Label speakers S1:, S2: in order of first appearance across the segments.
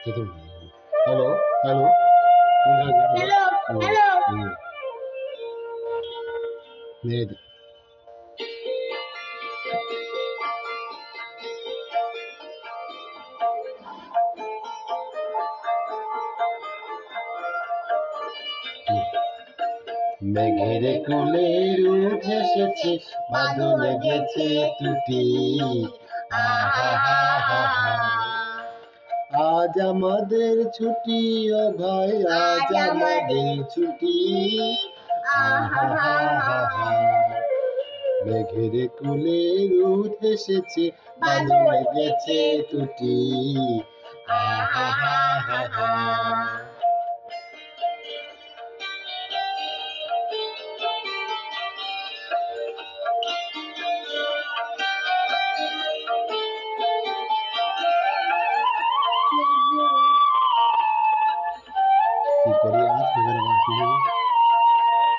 S1: Hello hello
S2: hello hello
S1: মেরে মেঘের কোলে রূপ এসেছে, বাদল গেছে টুটি। আজ আমাদের ছুটি ও ভাই, আজ আমাদের ছুটি। মেঘের কোলে রূপ এসেছে, বাদল গেছে টুটি।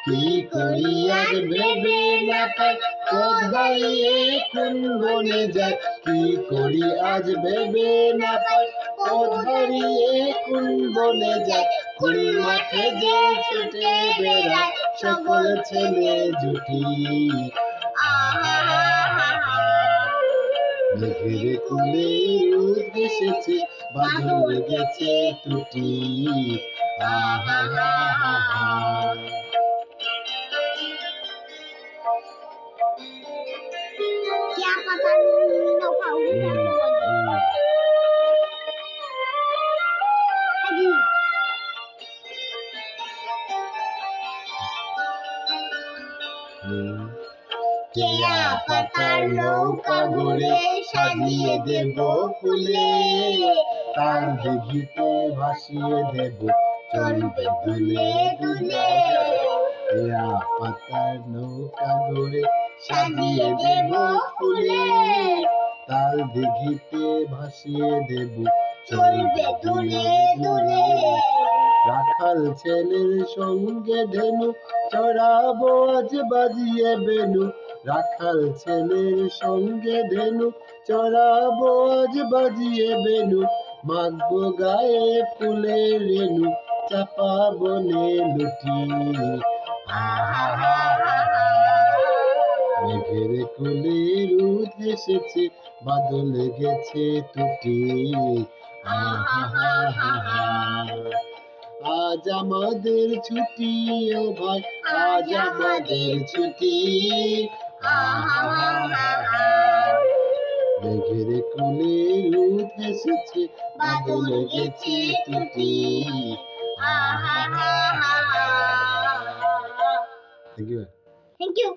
S1: কি করি আজ ভেবে না পাই, পথ হারিয়ে কোন বনে যাই। কি করি আজ ভেবে না পাই, পথ হারিয়ে কোন বনে যাই। কোন মাঠে যে ছুটে বেড়ায় সকল ছেলে জুটি। মেঘের কোলে রোদ এসেছে, বাদল গেছে টুটি।
S2: क्या पता नो पाऊंगी हाजी
S1: কেয়া পাতার নৌকা গড়ে সাজিয়ে দেব ফুলে, তার দিঘিতে ভাসিয়ে দেব চলবে দুলে দুলে। কেয়া পাতার নৌকা গড়ে সাজিয়ে দেব ফুলে, তার দিঘিতে ভাসিয়ে দেব চলবে দুলে দুলে। রাখাল ছেলের সঙ্গে ধেনু চড়াবো আজ বাজিয়ে বেনু। রাখাল ছেলের সঙ্গে ধেনু চড়াবো আজ বাজিয়ে বেনু। মাখবো গায়ে ফুলের রেণু, চাপাবো নে লুটি। মেঘের কোলে রোদ এসেছে, বাদল গেছে টুটি। আজ আমাদের ছুটি ও ভাই, আজ আমাদের ছুটি। মেঘের কোলে রোদ এসেছে, বাদল গেছে টুটি। Thank you.
S2: Thank you